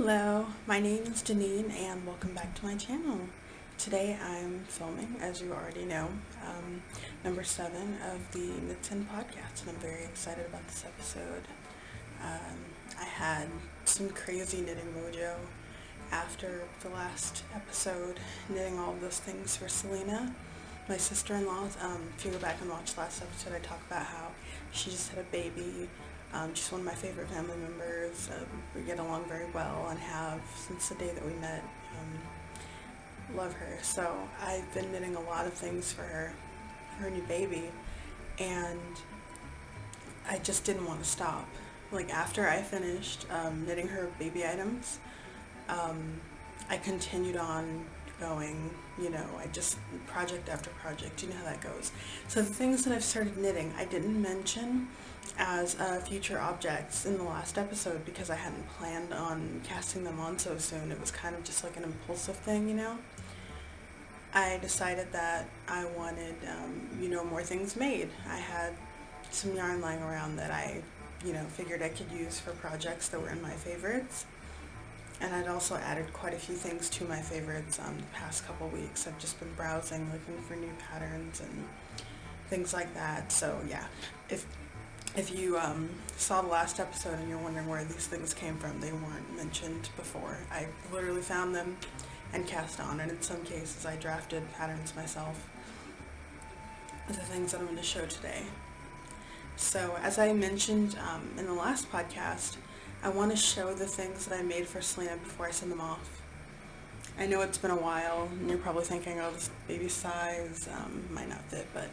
Hello, my name is Denine and welcome back to my channel. Today I'm filming, as you already know, number 7 of the Mid-10 podcast, and I'm very excited about this episode. I had some crazy knitting mojo after the last episode, knitting all of those things for Selena, my sister-in-law. If you go back and watch the last episode, I talk about how she just had a baby. She's one of my favorite family members. We get along very well and have since the day that we met. Love her. So I've been knitting a lot of things for her new baby, and I just didn't want to stop. Like after I finished knitting her baby items, I continued on going, I just, project after project, you know how that goes. So the things that I've started knitting, I didn't mention as future objects in the last episode because I hadn't planned on casting them on so soon. It was kind of just like an impulsive thing, I decided that I wanted, more things made. I had some yarn lying around that I, figured I could use for projects that were in my favorites. And I'd also added quite a few things to my favorites the past couple weeks. I've just been browsing, looking for new patterns and things like that. So yeah, if you saw the last episode and you're wondering where these things came from, they weren't mentioned before. I literally found them and cast on, and in some cases I drafted patterns myself. The things that I'm going to show today. So as I mentioned in the last podcast, I want to show the things that I made for Selena before I send them off. I know it's been a while, and you're probably thinking, oh, this baby size might not fit, but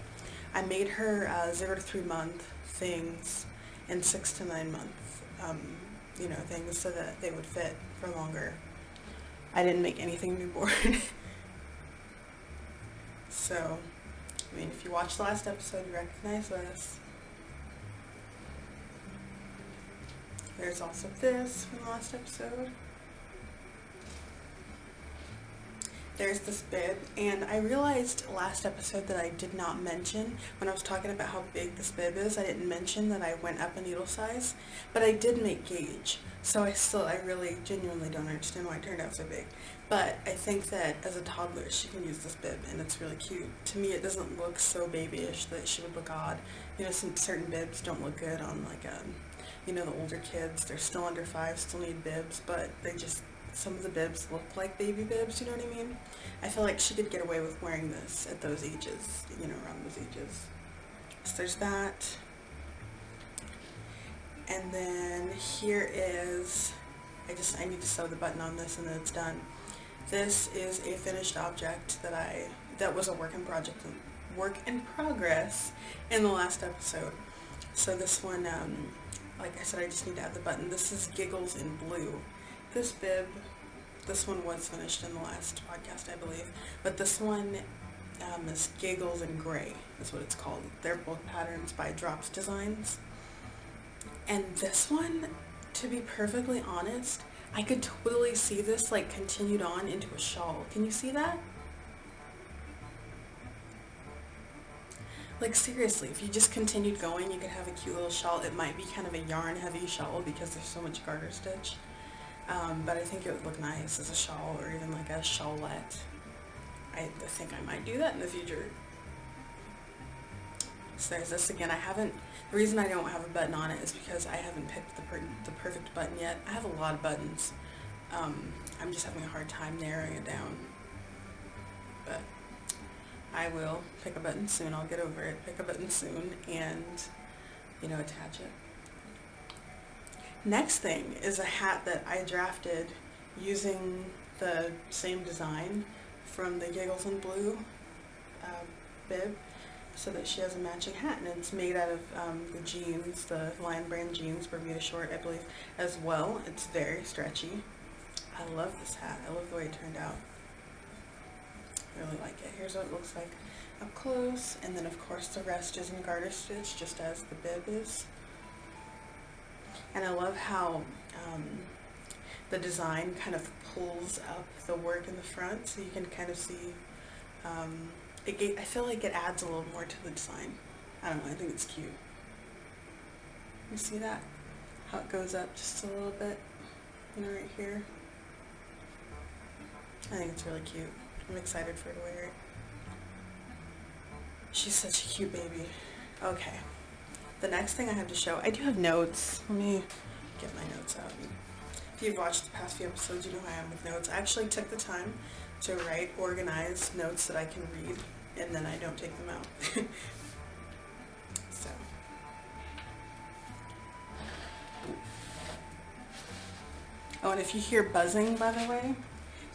I made her 0 to 3 month things and 6 to 9 month, things so that they would fit for longer. I didn't make anything newborn. So, if you watched the last episode, you recognize this. There's also this from the last episode. There's this bib, and I realized last episode that I did not mention, when I was talking about how big this bib is, I didn't mention that I went up a needle size, but I did make gauge, so I really genuinely don't understand why it turned out so big. But I think that as a toddler she can use this bib, and it's really cute. To me it doesn't look so babyish that she would look odd. Some certain bibs don't look good on the older kids. They're still under 5, still need bibs, but some of the bibs look like baby bibs, you know what I mean? I feel like she could get away with wearing this at those ages, around those ages. So there's that. And then here is, I need to sew the button on this and then it's done. This is a finished object that was a work in progress in the last episode. So this one, like I said, I just need to add the button. This is Giggles in blue. This bib, this one was finished in the last podcast, I believe, but this one is Giggles in gray, is what it's called. They're both patterns by Drops Designs. And this one, to be perfectly honest, I could totally see this continued on into a shawl. Can you see that? Seriously, if you just continued going, you could have a cute little shawl. It might be kind of a yarn heavy shawl because there's so much garter stitch. But I think it would look nice as a shawl or even like a shawlette. I think I might do that in the future. So there's this again. The reason I don't have a button on it is because I haven't picked the perfect button yet. I have a lot of buttons. I'm just having a hard time narrowing it down. But I will pick a button soon. I'll get over it, pick a button soon, and, attach it. Next thing is a hat that I drafted using the same design from the Giggles in blue bib, so that she has a matching hat, and it's made out of the jeans, the Lion Brand jeans, Bermuda short, I believe, as well. It's very stretchy. I love this hat. I love the way it turned out. I really like it. Here's what it looks like up close, and then of course the rest is in garter stitch, just as the bib is. And I love how the design kind of pulls up the work in the front, so you can kind of see, I feel like it adds a little more to the design. I don't know, I think it's cute. You see that? How it goes up just a little bit. right here. I think it's really cute. I'm excited for her to wear it. She's such a cute baby. Okay. The next thing I have to show, I do have notes. Let me get my notes out. If you've watched the past few episodes, you know how I am with notes. I actually took the time to write organized notes that I can read, and then I don't take them out. So. Oh, and if you hear buzzing, by the way,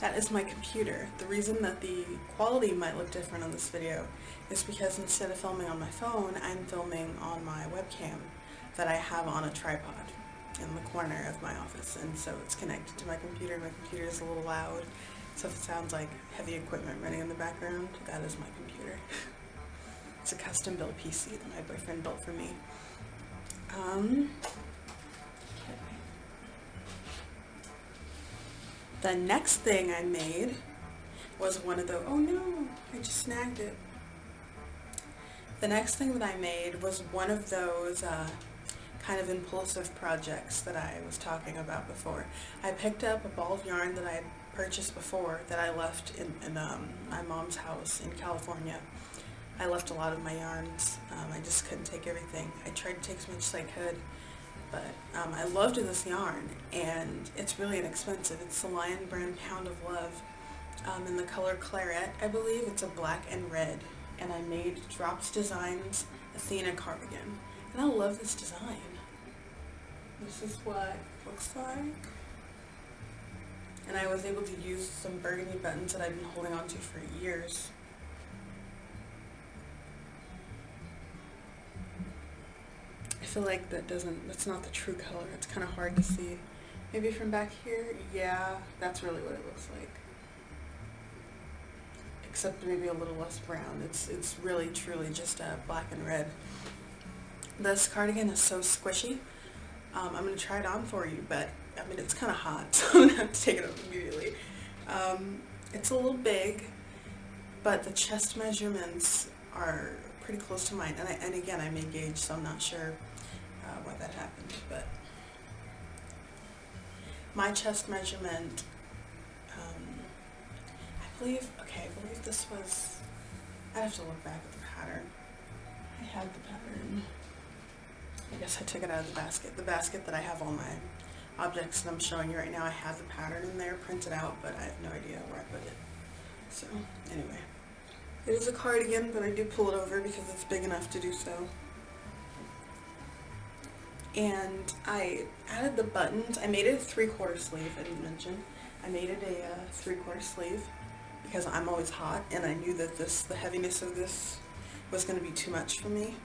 that is my computer. The reason that the quality might look different on this video is because instead of filming on my phone, I'm filming on my webcam that I have on a tripod in the corner of my office, and so it's connected to my computer. My computer is a little loud, so if it sounds like heavy equipment running in the background, that is my computer. It's a custom built PC that my boyfriend built for me. The next thing I made was one of the, oh no, I just snagged it. The next thing that I made was one of those kind of impulsive projects that I was talking about before. I picked up a ball of yarn that I had purchased before that I left in my mom's house in California. I left a lot of my yarns. I just couldn't take everything. I tried to take as much as I could, but I loved this yarn, and it's really inexpensive. It's the Lion brand Pound of Love in the color Claret, I believe. It's a black and red, and I made Drops Designs Athena Cardigan, and I love this design. This is what it looks like, and I was able to use some burgundy buttons that I've been holding on to for years. I feel like that's not the true color. It's kind of hard to see. Maybe from back here, yeah, that's really what it looks like. Except maybe a little less brown. It's really, truly just black and red. This cardigan is so squishy. I'm going to try it on for you, but I mean, it's kind of hot, so I'm going to have to take it off immediately. It's a little big, but the chest measurements are pretty close to mine. And again, I made gauge, so I'm not sure why that happened, but my chest measurement, I believe this was, I'd have to look back at the pattern. I had the pattern. I guess I took it out of the basket. The basket that I have all my objects that I'm showing you right now, I have the pattern in there printed out, but I have no idea where I put it. So, anyway. It is a cardigan, but I do pull it over because it's big enough to do so. And I added the buttons. I made it a 3/4 sleeve, I didn't mention. I made it a 3/4 sleeve because I'm always hot, and I knew that the heaviness of this was going to be too much for me,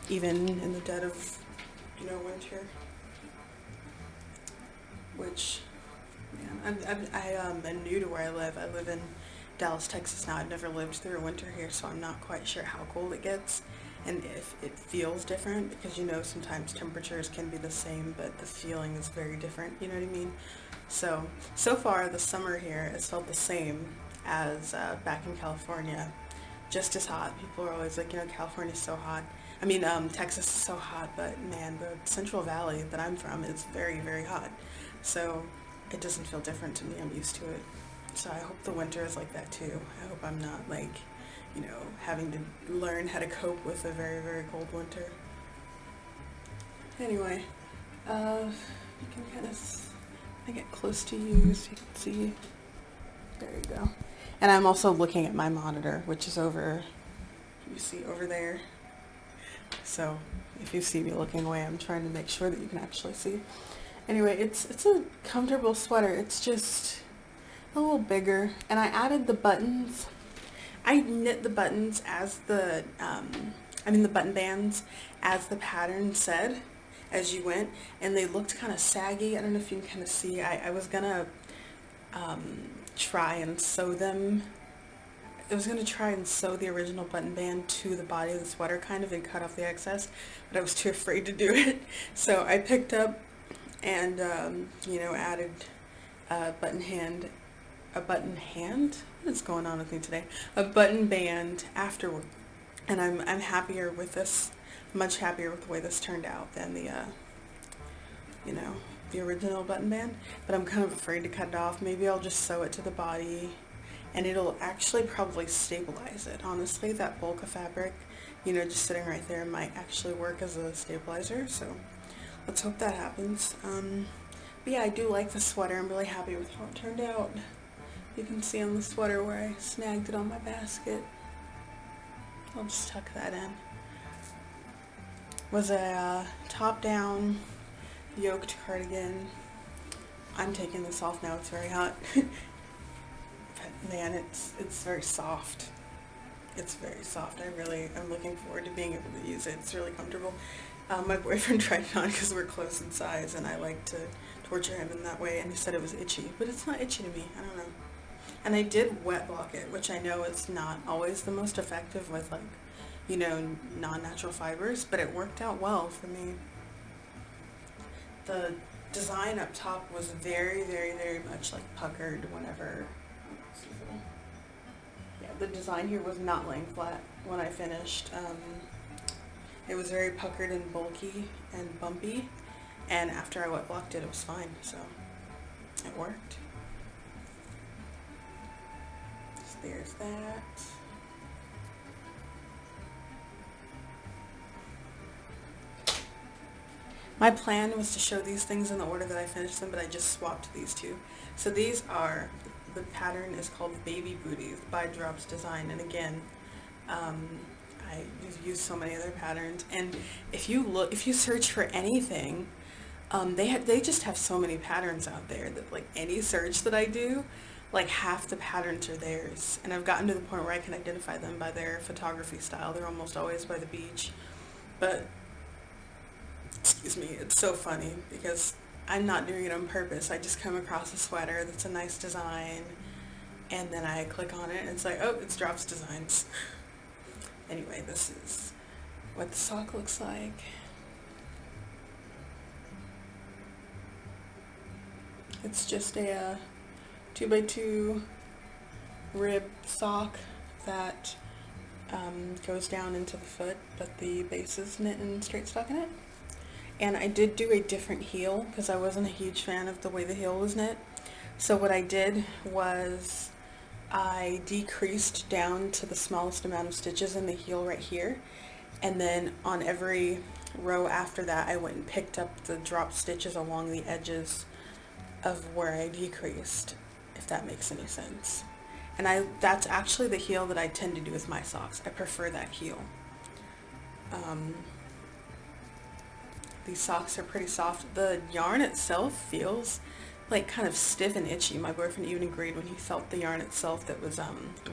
even in the dead of, winter. Which, man, I'm new to where I live. I live in Dallas, Texas now. I've never lived through a winter here, so I'm not quite sure how cold it gets and if it feels different, because sometimes temperatures can be the same, but the feeling is very different, you know what I mean? So far the summer here has felt the same as back in California, just as hot. People are always like, California's so hot. I mean, Texas is so hot, but man, the Central Valley that I'm from is very, very hot. So it doesn't feel different to me. I'm used to it. So I hope the winter is like that too. I hope I'm not like, having to learn how to cope with a very, very cold winter. Anyway, you can kind of, I get close to you so you can see. There you go. And I'm also looking at my monitor, which is over, you see over there. So if you see me looking away, I'm trying to make sure that you can actually see. Anyway, it's a comfortable sweater. It's just a little bigger, and I added the buttons. I knit the buttons as the button bands as the pattern said as you went, and they looked kind of saggy. I don't know if you can kind of see. I was gonna try and sew them. I was gonna try and sew the original button band to the body of the sweater kind of and cut off the excess, but I was too afraid to do it. So I picked up and added a button band afterward, and I'm happier with this, much happier with the way this turned out than the the original button band, but I'm kind of afraid to cut it off. Maybe I'll just sew it to the body and it'll actually probably stabilize it. Honestly, that bulk of fabric, you know, just sitting right there might actually work as a stabilizer, so let's hope that happens. But yeah, I do like the sweater. I'm really happy with how it turned out. You can see on the sweater where I snagged it on my basket. I'll just tuck that in. Was a top-down yoked cardigan. I'm taking this off now, it's very hot. But man, it's very soft. It's very soft. I'm looking forward to being able to use it. It's really comfortable. My boyfriend tried it on because we're close in size and I like to torture him in that way, and he said it was itchy, but it's not itchy to me. I don't know. And I did wet block it, which I know is not always the most effective with, like, you know, non-natural fibers, but it worked out well for me. The design up top was very, very, very much like puckered whenever, yeah, the design here was not laying flat when I finished. It was very puckered and bulky and bumpy, and after I wet blocked it, it was fine, so it worked. So there's that. My plan was to show these things in the order that I finished them, but I just swapped these two. So these are, the pattern is called Baby Booties by Drops Design, and again, I've used so many other patterns, and if you search for anything, they just have so many patterns out there that, like, any search that I do, like, half the patterns are theirs, and I've gotten to the point where I can identify them by their photography style. They're almost always by the beach, but excuse me, it's so funny because I'm not doing it on purpose. I just come across a sweater that's a nice design, and then I click on it and it's like, oh, it's Drops Designs. Anyway, this is what the sock looks like. It's just a 2x2 rib sock that goes down into the foot, but the base is knit and straight stockinette. And I did do a different heel because I wasn't a huge fan of the way the heel was knit. So what I did was I decreased down to the smallest amount of stitches in the heel right here, and then on every row after that I went and picked up the drop stitches along the edges of where I decreased, if that makes any sense. And that's actually the heel that I tend to do with my socks. I prefer that heel. These socks are pretty soft. The yarn itself feels like kind of stiff and itchy. My boyfriend even agreed when he felt the yarn itself that was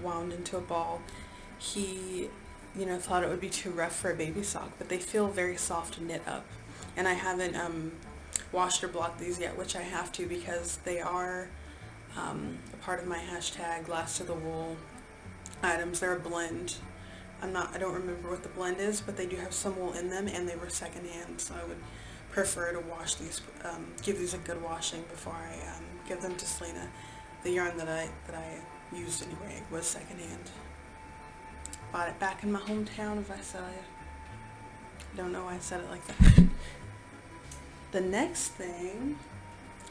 wound into a ball. He, you know, thought it would be too rough for a baby sock, but they feel very soft knit up. And I haven't washed or blocked these yet, which I have to because they are a part of my hashtag last of the wool items. They're a blend. I don't remember what the blend is, but they do have some wool in them, and they were secondhand, so I would prefer to wash these, give these a good washing before I give them to Selena. The yarn that I used anyway was secondhand. Bought it back in my hometown of Visalia. Don't know why I said it like that. The next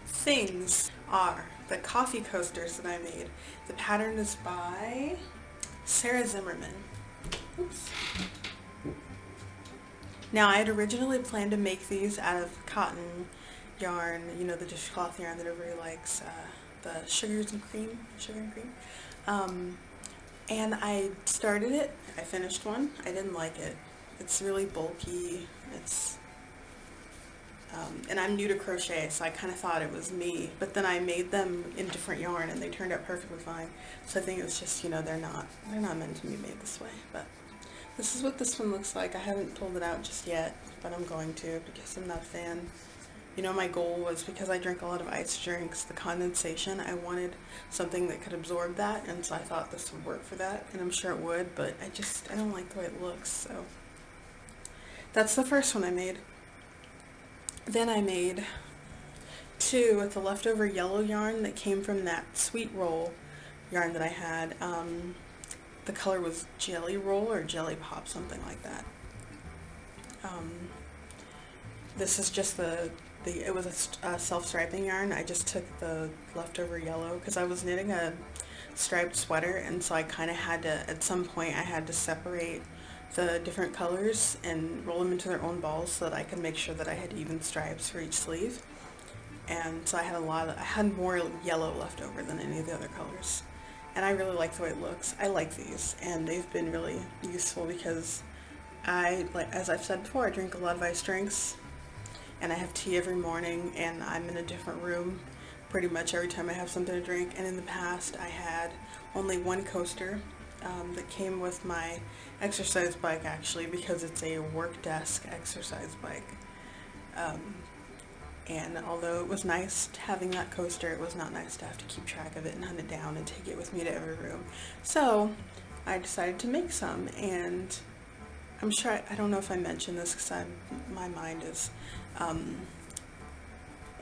things are the coffee coasters that I made. The pattern is by Sarah Zimmerman. Oops. Now, I had originally planned to make these out of cotton yarn, you know, the dishcloth yarn that everybody likes, the sugar and cream. And I started it, I finished one, I didn't like it. It's really bulky, and I'm new to crochet, so I kind of thought it was me, but then I made them in different yarn and they turned out perfectly fine. So I think it's just, you know, they're not meant to be made this way, but this is what this one looks like. I haven't pulled it out just yet, but I'm going to because I'm not a fan. You know, my goal was, because I drink a lot of ice drinks, the condensation, I wanted something that could absorb that, and so I thought this would work for that, and I'm sure it would, but I don't like the way it looks, so. That's the first one I made. Then I made two with the leftover yellow yarn that came from that sweet roll yarn that I had. The color was Jelly Roll or Jelly Pop, something like that. This is just the it was a self-striping yarn. I just took the leftover yellow because I was knitting a striped sweater, and so I kind of had to, at some point I had to separate the different colors and roll them into their own balls so that I could make sure that I had even stripes for each sleeve. And so I had more yellow left over than any of the other colors. And I really like the way it looks. I like these, and they've been really useful because as I've said before, I drink a lot of iced drinks, and I have tea every morning, and I'm in a different room pretty much every time I have something to drink. And in the past I had only one coaster that came with my exercise bike, actually, because it's a work desk exercise bike. And although it was nice having that coaster, it was not nice to have to keep track of it and hunt it down and take it with me to every room. So I decided to make some, and I'm sure, I don't know if I mentioned this because my mind is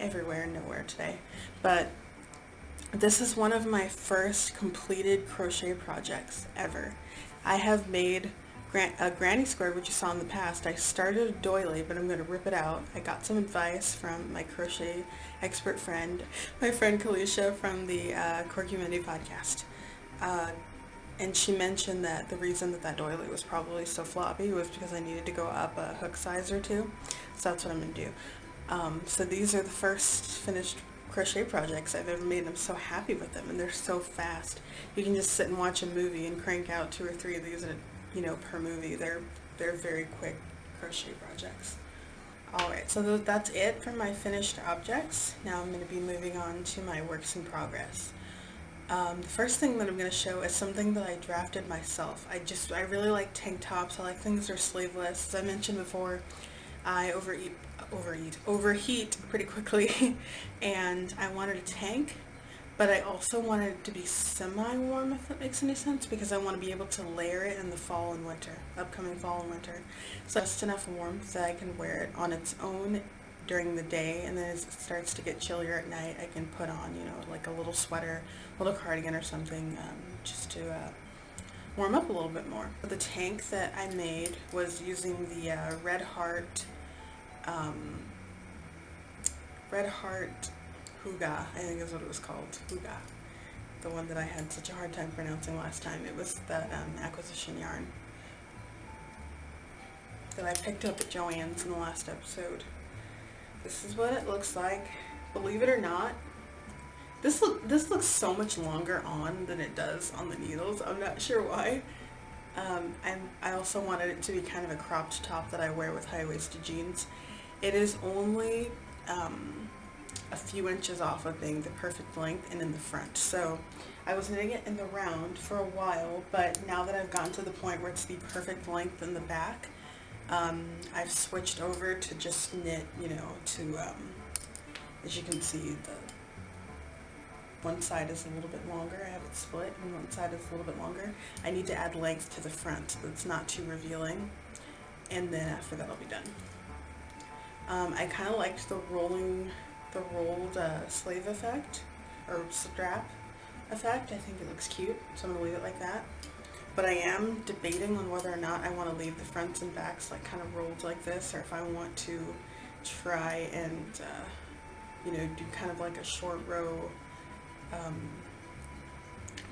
everywhere and nowhere today, but this is one of my first completed crochet projects ever. I have made a granny square, which you saw in the past. I started a doily, but I'm going to rip it out. I got some advice from my crochet expert friend, my friend Kalisha from the Corrina podcast. And she mentioned that the reason that doily was probably so floppy was because I needed to go up a hook size or two. So that's what I'm going to do. So these are the first finished crochet projects I've ever made, and I'm so happy with them, and they're so fast. You can just sit and watch a movie and crank out 2 or 3 of these, per movie. They're very quick crochet projects. Alright, so that's it for my finished objects. Now I'm going to be moving on to my works in progress. The first thing that I'm going to show is something that I drafted myself. I really like tank tops. I like things that are sleeveless. As I mentioned before, I overheat pretty quickly, and I wanted a tank, but I also wanted it to be semi-warm, if that makes any sense, because I want to be able to layer it in the fall and winter, upcoming fall and winter. So just enough warmth that I can wear it on its own during the day, and then as it starts to get chillier at night, I can put on, like a little sweater, a little cardigan or something, just to warm up a little bit more. The tank that I made was using the Red Heart Hygge, I think is what it was called, Hygge. The one that I had such a hard time pronouncing last time. It was the acquisition yarn that I picked up at Joanna's in the last episode. This is what it looks like. Believe it or not, this looks so much longer on than it does on the needles. I'm not sure why. And I also wanted it to be kind of a cropped top that I wear with high-waisted jeans. It is only a few inches off of being the perfect length and in the front. So I was knitting it in the round for a while, but now that I've gotten to the point where it's the perfect length in the back, I've switched over to just knit, as you can see, the one side is a little bit longer. I have it split, and one side is a little bit longer. I need to add length to the front so that's not too revealing, and then after that I'll be done. I kind of liked the rolled sleeve effect, or strap effect. I think it looks cute, so I'm going to leave it like that. But I am debating on whether or not I want to leave the fronts and backs like kind of rolled like this, or if I want to try and do kind of like a short row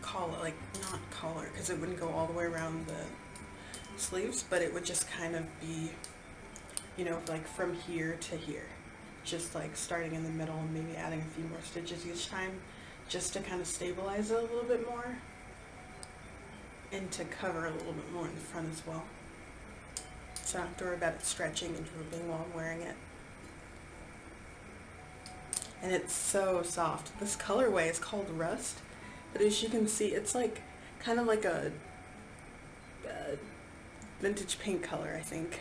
collar, like not collar because it wouldn't go all the way around the sleeves, but it would just kind of be, like from here to here, just like starting in the middle and maybe adding a few more stitches each time, just to kind of stabilize it a little bit more and to cover a little bit more in the front as well, so I don't have to worry about it stretching and drooping while I'm wearing it. And it's so soft. This colorway is called Rust, but as you can see, it's like kind of like a vintage pink color, I think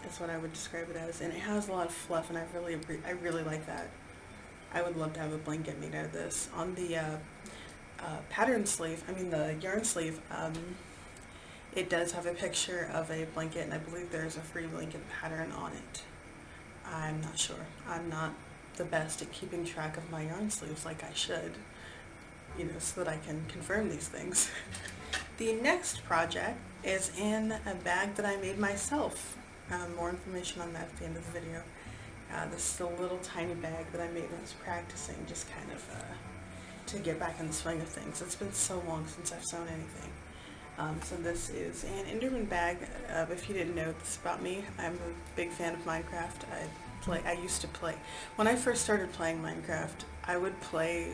is what I would describe it as, and it has a lot of fluff, and I really like that. I would love to have a blanket made out of this. On the pattern sleeve, the yarn sleeve, it does have a picture of a blanket, and I believe there's a free blanket pattern on it. I'm not sure. I'm not the best at keeping track of my yarn sleeves like I should, so that I can confirm these things. The next project is in a bag that I made myself. More information on that at the end of the video. This is a little tiny bag that I made when I was practicing, just kind of to get back in the swing of things. It's been so long since I've sewn anything. So this is an Enderman bag. If you didn't know this about me, I'm a big fan of Minecraft. I used to play. When I first started playing Minecraft, I would play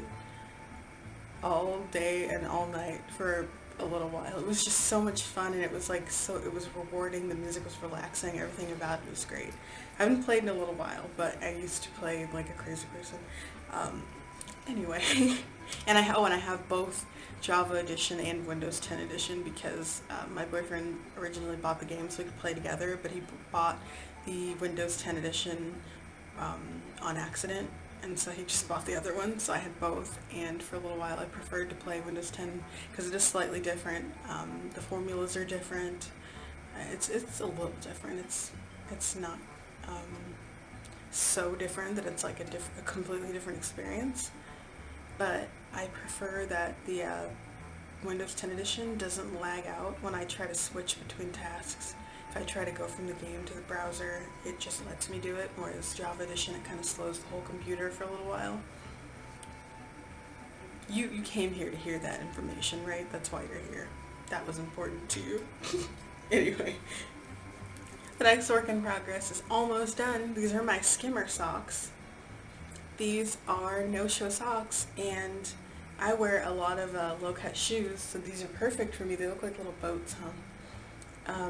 all day and all night for a little while. It was just so much fun, and it was like it was rewarding. The music was relaxing. Everything about it was great. I haven't played in a little while, but I used to play like a crazy person. Anyway, and I have both Java Edition and Windows 10 Edition because my boyfriend originally bought the game so we could play together, but he bought the Windows 10 Edition on accident, and so he just bought the other one, so I had both. And for a little while I preferred to play Windows 10 because it is slightly different. The formulas are different. It's a little different. It's not so different that it's like a completely different experience, but I prefer that the Windows 10 Edition doesn't lag out when I try to switch between tasks. If I try to go from the game to the browser, it just lets me do it, whereas Java Edition, it kind of slows the whole computer for a little while. You came here to hear that information, right? That's why you're here. That was important to you. Anyway, the next work in progress is almost done. These are my Skimmer socks. These are no-show socks, and I wear a lot of low-cut shoes, so these are perfect for me. They look like little boats, huh?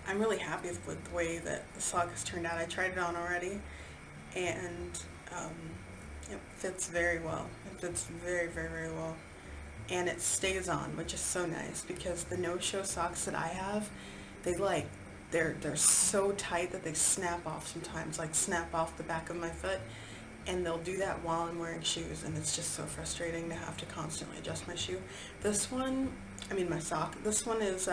I'm really happy with the way that the sock has turned out. I tried it on already, and it fits very well. It fits very, very, very well, and it stays on, which is so nice because the no-show socks that I have, they're so tight that they snap off sometimes, like snap off the back of my foot, and they'll do that while I'm wearing shoes, and it's just so frustrating to have to constantly adjust my shoe. My sock, this one is,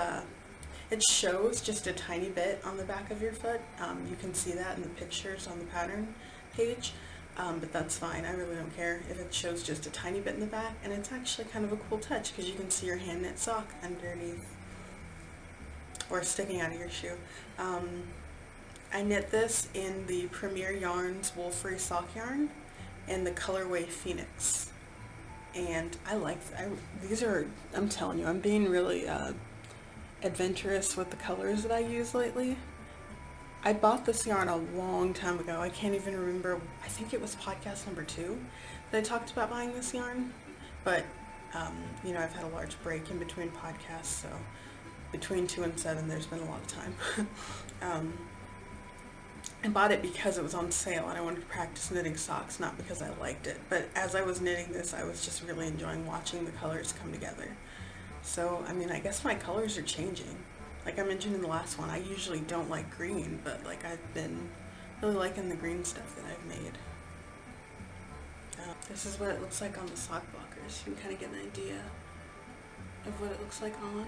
it shows just a tiny bit on the back of your foot. You can see that in the pictures on the pattern page, but that's fine. I really don't care if it shows just a tiny bit in the back, and it's actually kind of a cool touch because you can see your hand knit sock underneath or sticking out of your shoe. I knit this in the Premier Yarns wool-free sock yarn in the colorway Phoenix, and these are, I'm telling you, I'm being really adventurous with the colors that I use lately. I bought this yarn a long time ago. I can't even remember. I think it was podcast number 2 that I talked about buying this yarn, but I've had a large break in between podcasts, so between 2 and 7 there's been a lot of time. I bought it because it was on sale and I wanted to practice knitting socks, not because I liked it. But as I was knitting this, I was just really enjoying watching the colors come together. So, I guess my colors are changing. Like I mentioned in the last one, I usually don't like green, but like I've been really liking the green stuff that I've made. This is what it looks like on the sock blockers. You can kind of get an idea of what it looks like on.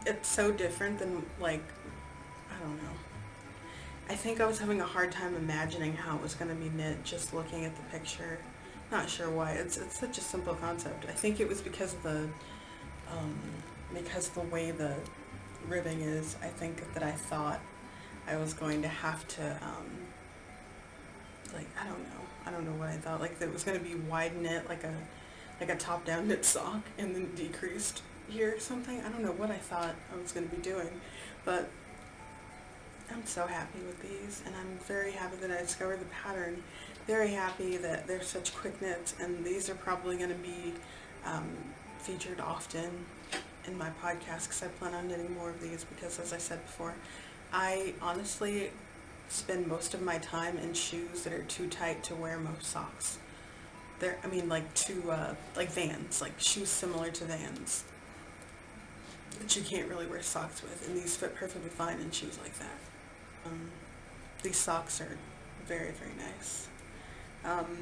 It's so different than, like, I don't know. I think I was having a hard time imagining how it was going to be knit just looking at the picture. Not sure why. It's such a simple concept. I think it was because of the way the ribbing is. I think that I thought I was going to have to I don't know what I thought. Like that it was going to be wide knit, like a top down knit sock, and then decreased here or something. I don't know what I thought I was going to be doing, but I'm so happy with these, and I'm very happy that I discovered the pattern. Very happy that they're such quick knits, and these are probably going to be featured often in my podcast because I plan on knitting more of these because, as I said before, I honestly spend most of my time in shoes that are too tight to wear most socks. Like Vans, like shoes similar to Vans that you can't really wear socks with, and these fit perfectly fine in shoes like that. These socks are very, very nice.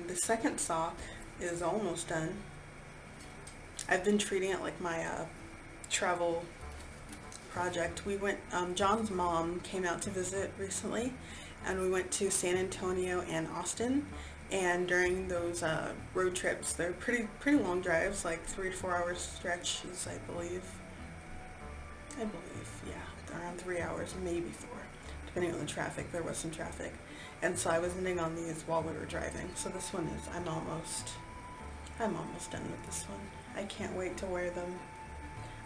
The second sock is almost done. I've been treating it like my travel project. We went, John's mom came out to visit recently, and we went to San Antonio and Austin, and during those road trips, they're pretty long drives, like 3 to 4 hours stretches, I believe. I believe, yeah, around 3 hours, maybe 4, depending on the traffic. There was some traffic. And so I was knitting on these while we were driving. So this one is, I'm almost done with this one. I can't wait to wear them.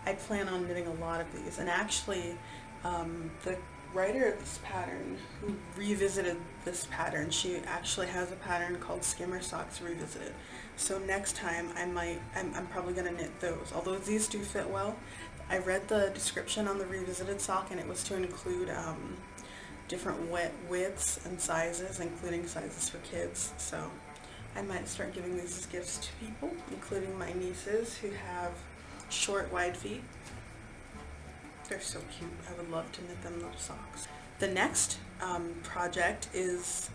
I plan on knitting a lot of these. And actually, the writer of this pattern who revisited this pattern, she actually has a pattern called Skimmer Socks Revisited. So next time I'm probably going to knit those. Although these do fit well. I read the description on the revisited sock and it was to include different widths and sizes, including sizes for kids. So I might start giving these as gifts to people, including my nieces who have short, wide feet. They're so cute. I would love to knit them little socks. The next project is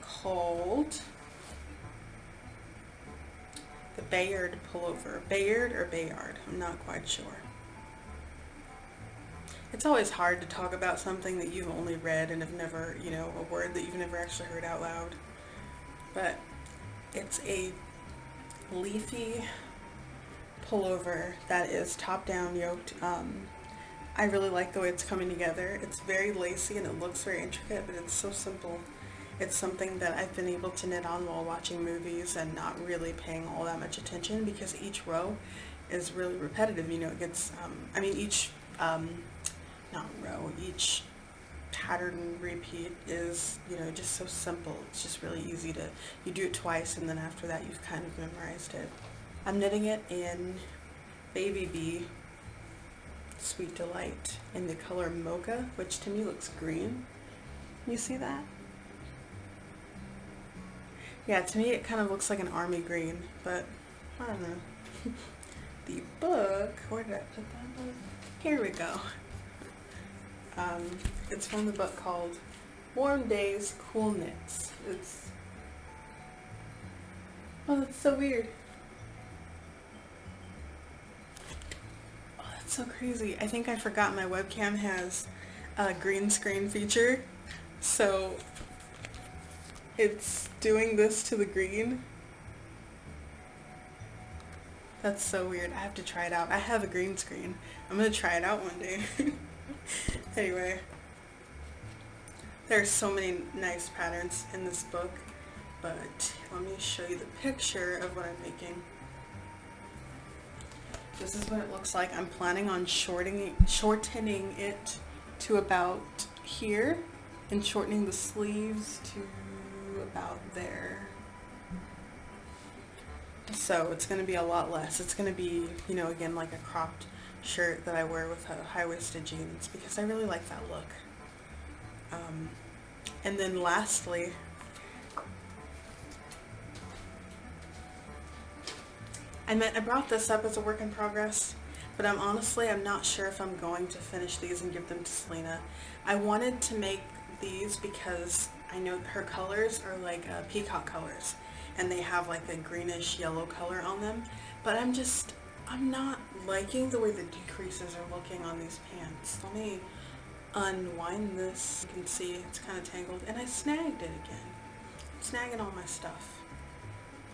called the Bayard Pullover. Bayard or Bayard? I'm not quite sure. It's always hard to talk about something that you've only read and have never, a word that you've never actually heard out loud. But it's a leafy pullover that is top-down yoked. I really like the way it's coming together. It's very lacy and it looks very intricate, but it's so simple. It's something that I've been able to knit on while watching movies and not really paying all that much attention because each row is really repetitive. It gets, each pattern repeat is, just so simple. It's just really easy you do it twice and then after that you've kind of memorized it. I'm knitting it in Baby Bee Sweet Delight in the color Mocha, which to me looks green. You see that? Yeah, to me it kind of looks like an army green, but I don't know. The book, where did I put that book? Here we go. It's from the book called Warm Days, Cool Knits. Oh, that's so weird. Oh, that's so crazy. I think I forgot my webcam has a green screen feature, so it's doing this to the green. That's so weird. I have to try it out. I have a green screen. I'm gonna try it out one day. Anyway, there's so many nice patterns in this book, but let me show you the picture of what I'm making. This is what it looks like. I'm planning on shortening it to about here and shortening the sleeves to about there. So it's going to be a lot less. It's going to be, again, like a cropped shirt that I wear with high-waisted jeans because I really like that look. And then lastly, I brought this up as a work in progress, but I'm not sure if I'm going to finish these and give them to Selena. I wanted to make these because I know her colors are like peacock colors, and they have like a greenish yellow color on them, but I'm not liking the way the decreases are looking on these pants. Let me unwind this. You can see it's kind of tangled, and I snagged it again. I'm snagging all my stuff.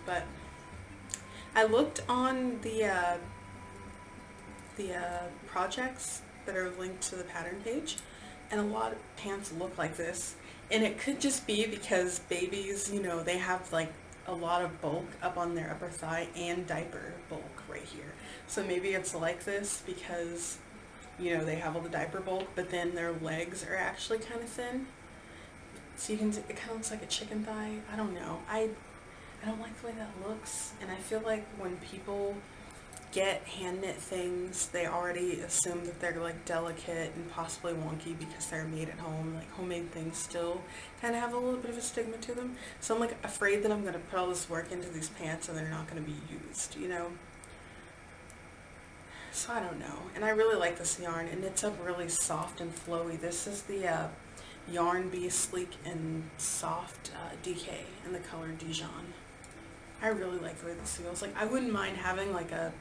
But I looked on the projects that are linked to the pattern page, and a lot of pants look like this, and it could just be because babies, they have like a lot of bulk up on their upper thigh and diaper bulk right here. So maybe it's like this because, they have all the diaper bulk, but then their legs are actually kind of thin. So it kind of looks like a chicken thigh. I don't know. I don't like the way that looks, and I feel like when people get hand knit things, they already assume that they're like delicate and possibly wonky because they're made at home. Like homemade things still kind of have a little bit of a stigma to them. So I'm like afraid that I'm going to put all this work into these pants and they're not going to be used, So I don't know. And I really like this yarn, and it's up really soft and flowy. This is the Yarn Bee Sleek and Soft DK in the color Dijon. I really like the way this feels. Like I wouldn't mind having like a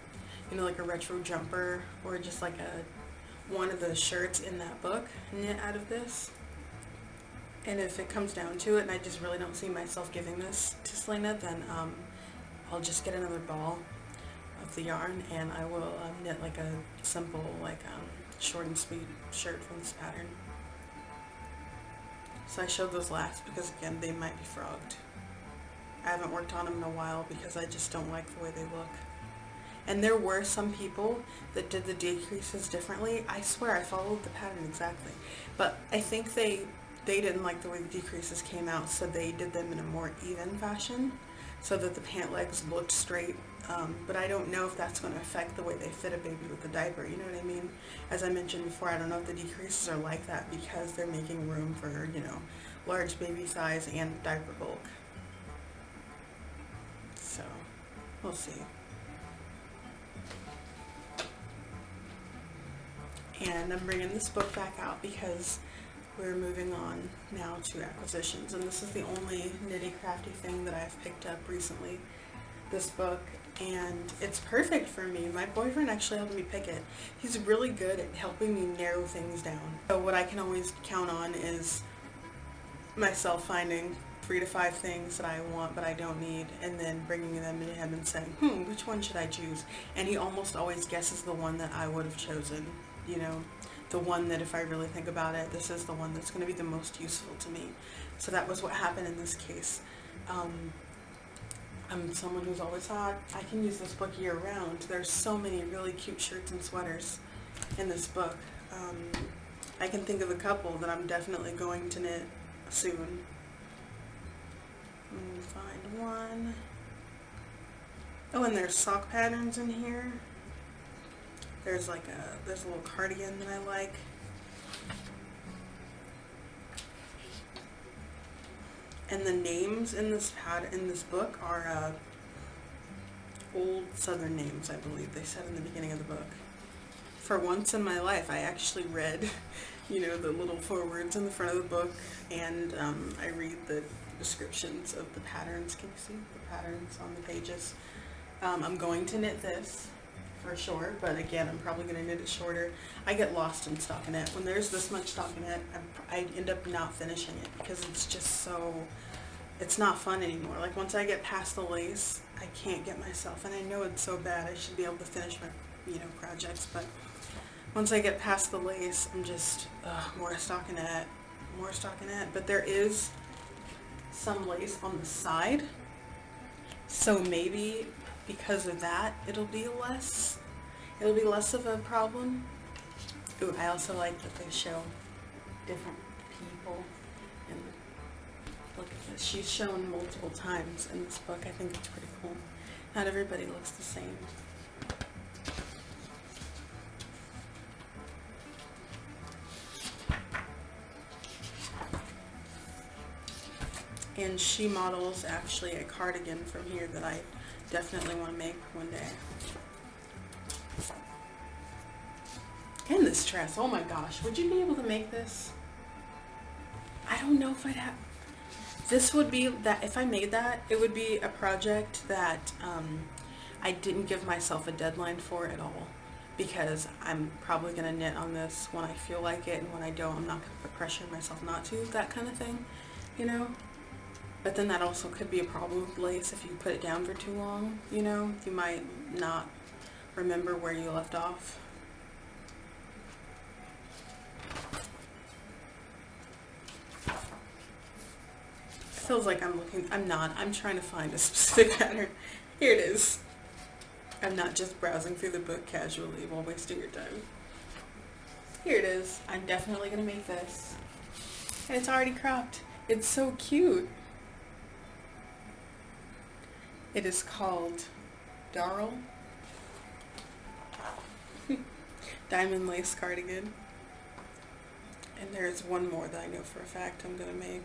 like a retro jumper or just like one of the shirts in that book knit out of this. And if it comes down to it and I just really don't see myself giving this to Selena, then I'll just get another ball of the yarn, and I will knit like a simple, like short and sweet shirt from this pattern. So I showed those last because, again, they might be frogged. I haven't worked on them in a while because I just don't like the way they look. And there were some people that did the decreases differently. I swear I followed the pattern exactly. But I think they didn't like the way the decreases came out, so they did them in a more even fashion so that the pant legs looked straight. But I don't know if that's going to affect the way they fit a baby with the diaper, you know what I mean? As I mentioned before, I don't know if the decreases are like that because they're making room for, you know, large baby size and diaper bulk. So, we'll see. And I'm bringing this book back out because we're moving on now to acquisitions, and this is the only nitty crafty thing that I've picked up recently, this book, and it's perfect for me. My boyfriend actually helped me pick it. He's really good at helping me narrow things down. So what I can always count on is myself finding 3 to 5 things that I want but I don't need, and then bringing them to him and saying, which one should I choose? And he almost always guesses the one that I would have chosen. You know, the one that if I really think about it, this is the one that's going to be the most useful to me. So that was what happened in this case. I'm someone who's always thought I can use this book year round. There's so many really cute shirts and sweaters in this book. I can think of a couple that I'm definitely going to knit soon. Let me find one. Oh, and there's sock patterns in here. There's a little cardigan that I like. And the names in this book are old Southern names, I believe they said in the beginning of the book. For once in my life, I actually read, you know, the little forewords in the front of the book, and I read the descriptions of the patterns. Can you see the patterns on the pages? I'm going to knit this for sure, but again, I'm probably going to knit it shorter. I get lost in stockinette. When there's this much stockinette, I end up not finishing it because it's just so, it's not fun anymore. Like once I get past the lace, I can't get myself, and I know it's so bad, I should be able to finish my, you know, projects, but once I get past the lace, I'm just, more stockinette, but there is some lace on the side, so maybe because of that, it'll be less of a problem. Ooh, I also like that they show different people, and look at this. She's shown multiple times in this book. I think it's pretty cool. Not everybody looks the same. And she models actually a cardigan from here that I definitely want to make one day. And this dress, oh my gosh, would you be able to make this? I don't know if I'd have. This would be that, if I made that, it would be a project that I didn't give myself a deadline for at all, because I'm probably going to knit on this when I feel like it, and when I don't, I'm not going to put pressure on myself not to, that kind of thing, you know? But then that also could be a problem with lace. If you put it down for too long, you know, you might not remember where you left off. It feels like I'm trying to find a specific pattern. Here it is. I'm not just browsing through the book casually while wasting your time. Here it is. I'm definitely going to make this. And it's already cropped. It's so cute. It is called Darl. Diamond Lace Cardigan. And there's one more that I know for a fact I'm going to make.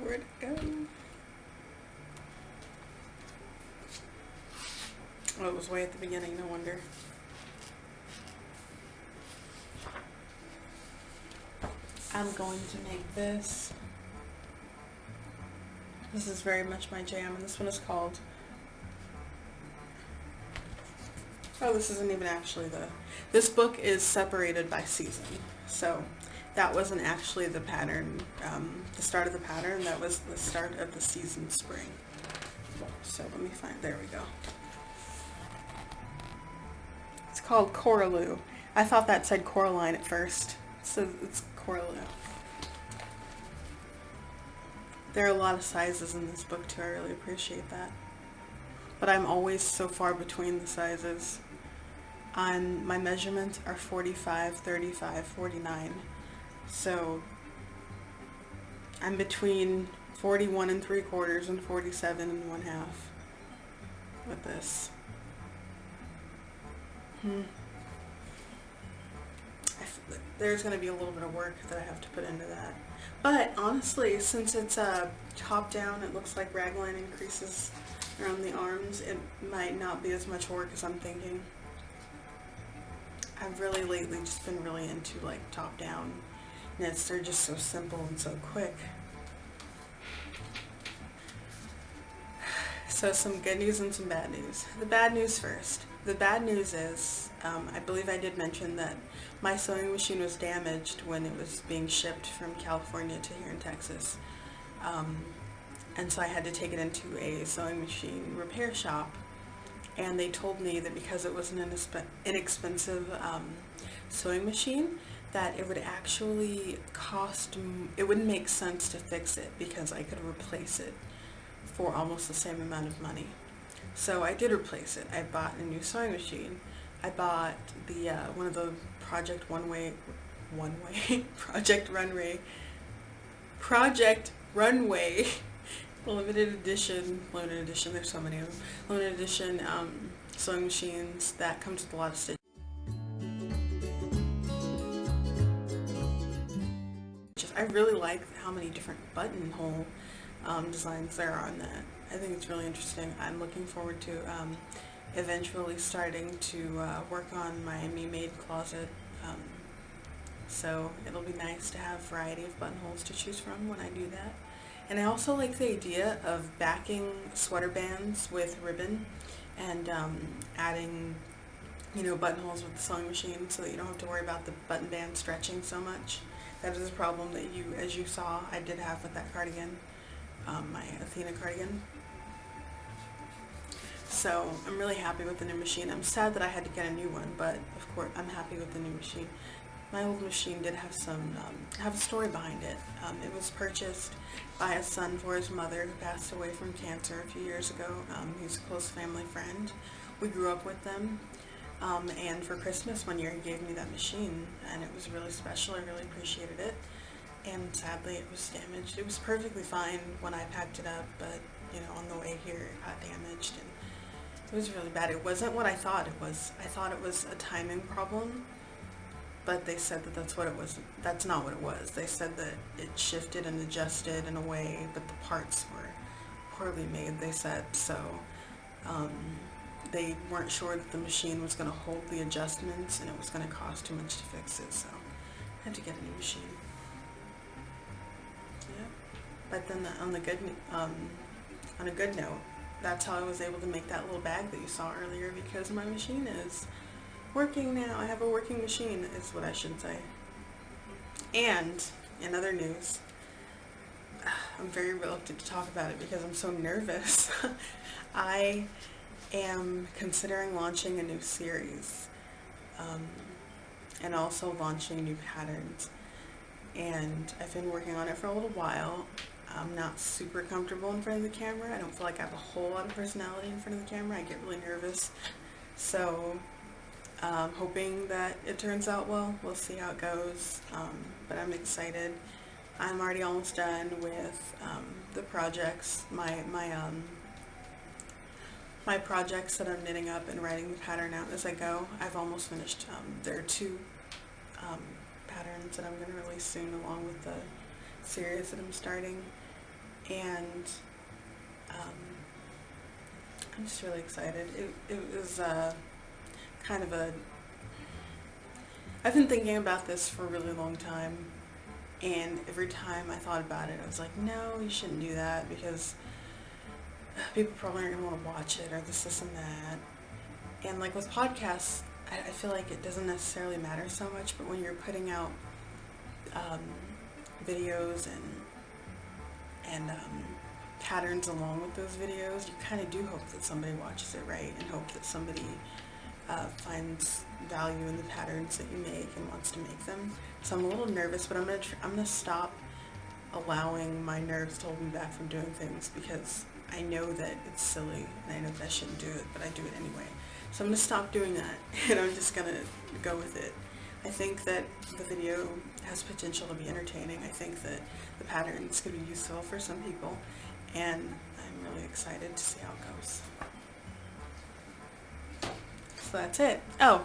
Where'd it go? Oh, it was way at the beginning, no wonder. I'm going to make this. This is very much my jam, and this one is called, oh, this isn't even actually this book is separated by season, so that wasn't actually the pattern, the start of the pattern, that was the start of the season spring. So let me find, there we go. It's called Coraloo. I thought that said Coraline at first. So it's Coraloo. There are a lot of sizes in this book too. I really appreciate that. But I'm always so far between the sizes. My measurements are 45, 35, 49. So I'm between 41 3/4 and 47 1/2 with this. There's going to be a little bit of work that I have to put into that. But honestly, since it's top down, it looks like ragline increases around the arms. It might not be as much work as I'm thinking. I've really lately just been really into like top down knits. They're just so simple and so quick. So some good news and some bad news. The bad news first. The bad news is, I believe I did mention that my sewing machine was damaged when it was being shipped from California to here in Texas. And so I had to take it into a sewing machine repair shop. And they told me that because it was an inexpensive sewing machine, that it would actually it wouldn't make sense to fix it because I could replace it for almost the same amount of money. So I did replace it. I bought a new sewing machine. I bought the one of the Project Runway limited edition, there's so many of them, limited edition sewing machines that comes with a lot of stitches. I really like how many different buttonhole designs there are on that. I think it's really interesting. I'm looking forward to eventually starting to work on my me-made closet. So it'll be nice to have a variety of buttonholes to choose from when I do that. And I also like the idea of backing sweater bands with ribbon and adding, buttonholes with the sewing machine so that you don't have to worry about the button band stretching so much. That is a problem that as you saw, I did have with that cardigan, my Athena Cardigan. So I'm really happy with the new machine. I'm sad that I had to get a new one, but of course I'm happy with the new machine. My old machine did have have a story behind it. It was purchased by a son for his mother who passed away from cancer a few years ago. He's a close family friend. We grew up with them. And for Christmas one year he gave me that machine, and it was really special. I really appreciated it. And sadly it was damaged. It was perfectly fine when I packed it up, but on the way here it got damaged, and it was really bad. It wasn't what I thought it was. I thought it was a timing problem, but they said that that's what it was. That's not what it was. They said that it shifted and adjusted in a way, but the parts were poorly made, they said. So they weren't sure that the machine was going to hold the adjustments, and it was going to cost too much to fix it, so I had to get a new machine. Yeah. But then on a good note, that's how I was able to make that little bag that you saw earlier, because my machine is working now. I have a working machine, is what I should say. And in other news, I'm very reluctant to talk about it because I'm so nervous. I am considering launching a new series, and also launching new patterns. And I've been working on it for a little while. I'm not super comfortable in front of the camera. I don't feel like I have a whole lot of personality in front of the camera. I get really nervous. So hoping that it turns out well. We'll see how it goes. But I'm excited. I'm already almost done with the projects, my projects that I'm knitting up and writing the pattern out as I go. I've almost finished. There are 2 patterns that I'm going to release soon along with the series that I'm starting, and I'm just really excited. It was kind of I've been thinking about this for a really long time, and every time I thought about it I was like, no, you shouldn't do that because people probably aren't going to want to watch it, or this and that. And like with podcasts, I feel like it doesn't necessarily matter so much, but when you're putting out videos and patterns along with those videos, you kind of do hope that somebody watches it, right? And hope that somebody finds value in the patterns that you make and wants to make them. So I'm a little nervous, but I'm gonna stop allowing my nerves to hold me back from doing things, because I know that it's silly and I know that I shouldn't do it, but I do it anyway. So I'm gonna stop doing that and I'm just gonna go with it. I think that the video has potential to be entertaining. I think that the patterns could be useful for some people, and I'm really excited to see how it goes. So that's it. Oh,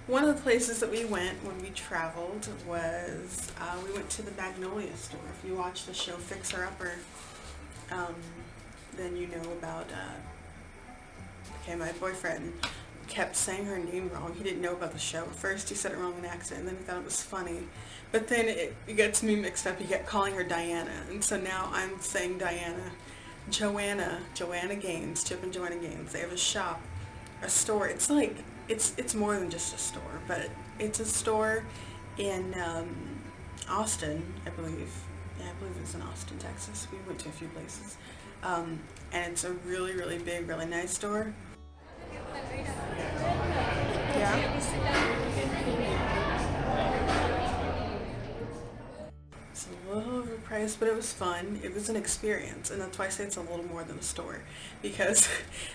one of the places that we went when we traveled was, we went to the Magnolia store. If you watch the show Fixer Upper, then you know about, okay, my boyfriend kept saying her name wrong. He didn't know about the show. At first he said it wrong in accident, and then he thought it was funny. But then it gets me mixed up. He kept calling her Diana, and so now I'm saying Diana. Joanna Gaines, Chip and Joanna Gaines. They have a shop, a store. It's like, it's more than just a store, but it's a store in Austin, I believe. Yeah, I believe it's in Austin, Texas. We went to a few places. And it's a really, really big, really nice store. Yeah. It's a little overpriced, but it was fun. It was an experience, and that's why I say it's a little more than a store, because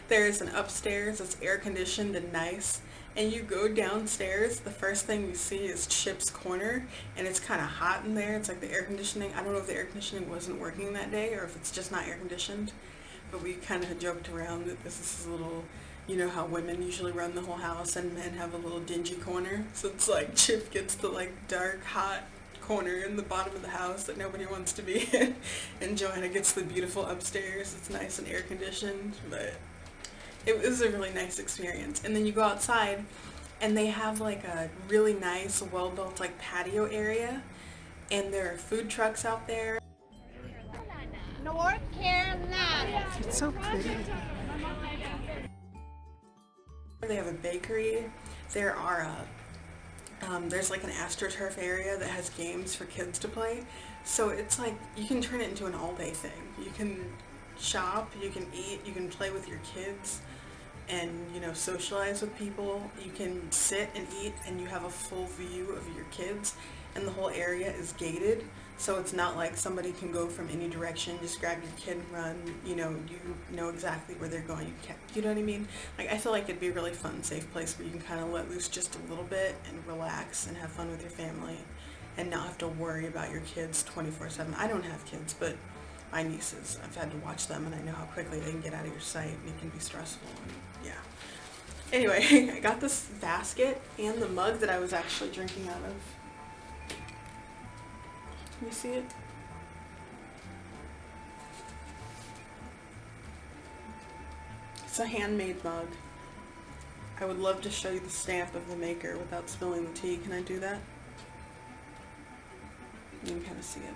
there's an upstairs that's air conditioned and nice, and you go downstairs, the first thing you see is Chip's Corner, and it's kind of hot in there. It's like the air conditioning, I don't know if the air conditioning wasn't working that day or if it's just not air conditioned, but we kind of joked around that this is a little, you know how women usually run the whole house and men have a little dingy corner, so it's like Chip gets the like dark, hot corner in the bottom of the house that nobody wants to be in, and Joanna gets the beautiful upstairs. It's nice and air conditioned, but it was a really nice experience. And then you go outside and they have like a really nice, well-built like patio area, and there are food trucks out there. North Carolina. It's so pretty. They have a bakery. There are there's like an AstroTurf area that has games for kids to play. So it's like, you can turn it into an all-day thing. You can shop, you can eat, you can play with your kids, and, you know, socialize with people. You can sit and eat, and you have a full view of your kids, and the whole area is gated, so it's not like somebody can go from any direction, just grab your kid and run. You know exactly where they're going. You know what I mean? Like, I feel like it'd be a really fun, safe place where you can kind of let loose just a little bit and relax and have fun with your family and not have to worry about your kids 24/7. I don't have kids, but my nieces, I've had to watch them, and I know how quickly they can get out of your sight, and it can be stressful. And yeah. Anyway, I got this basket and the mug that I was actually drinking out of. Can you see it? It's a handmade mug. I would love to show you the stamp of the maker without spilling the tea. Can I do that? You can kind of see it.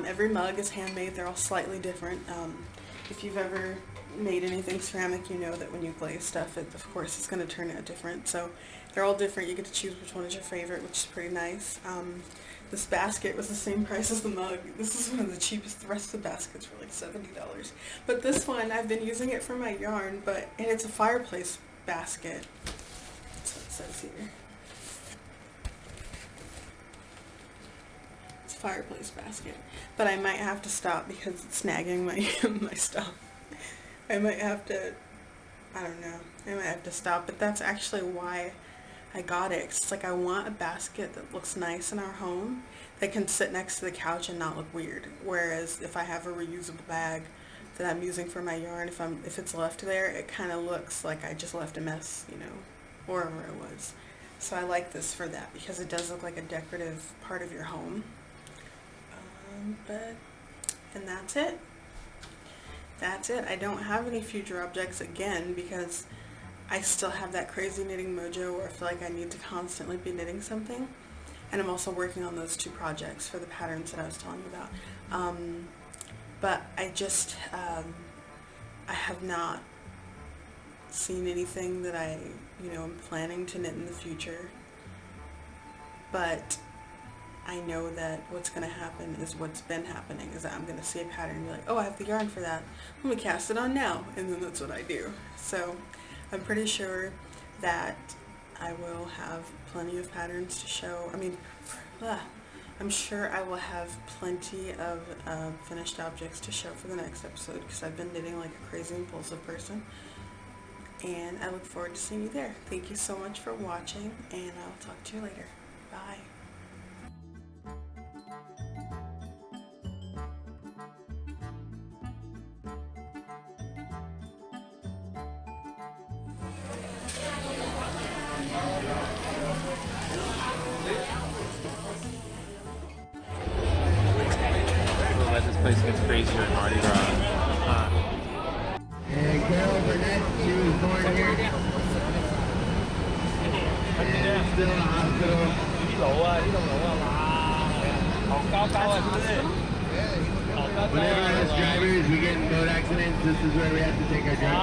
Every mug is handmade. They're all slightly different. If you've ever made anything ceramic, you know that when you glaze stuff, of course it's going to turn out different. So they're all different. You get to choose which one is your favorite, which is pretty nice. This basket was the same price as the mug. This is one of the cheapest. The rest of the baskets were like $70. But this one, I've been using it for my yarn, and it's a fireplace basket. That's what it says here. It's a fireplace basket. But I might have to stop because it's snagging my stuff. I might have to, I don't know, I might have to stop, but that's actually why I got it. 'Cause it's like, I want a basket that looks nice in our home, that can sit next to the couch and not look weird. Whereas if I have a reusable bag that I'm using for my yarn, if it's left there, it kind of looks like I just left a mess, you know, wherever it was. So I like this for that, because it does look like a decorative part of your home. And that's it. That's it. I don't have any future objects again, because I still have that crazy knitting mojo where I feel like I need to constantly be knitting something. And I'm also working on those 2 projects for the patterns that I was telling you about. But I just, I have not seen anything that I, am planning to knit in the future. But I know that what's going to happen is what's been happening, is that I'm going to see a pattern and be like, oh, I have the yarn for that. Let me cast it on now. And then that's what I do. So I'm pretty sure that I will have plenty of patterns to show. I mean, I'm sure I will have plenty of finished objects to show for the next episode, because I've been knitting like a crazy impulsive person. And I look forward to seeing you there. Thank you so much for watching, and I'll talk to you later. Bye. This place gets crazier in Mardi Gras. And Carol Burnett, she was born here. And still in the hospital. Whenever us drivers, we get in boat accidents, this is where we have to take our drivers.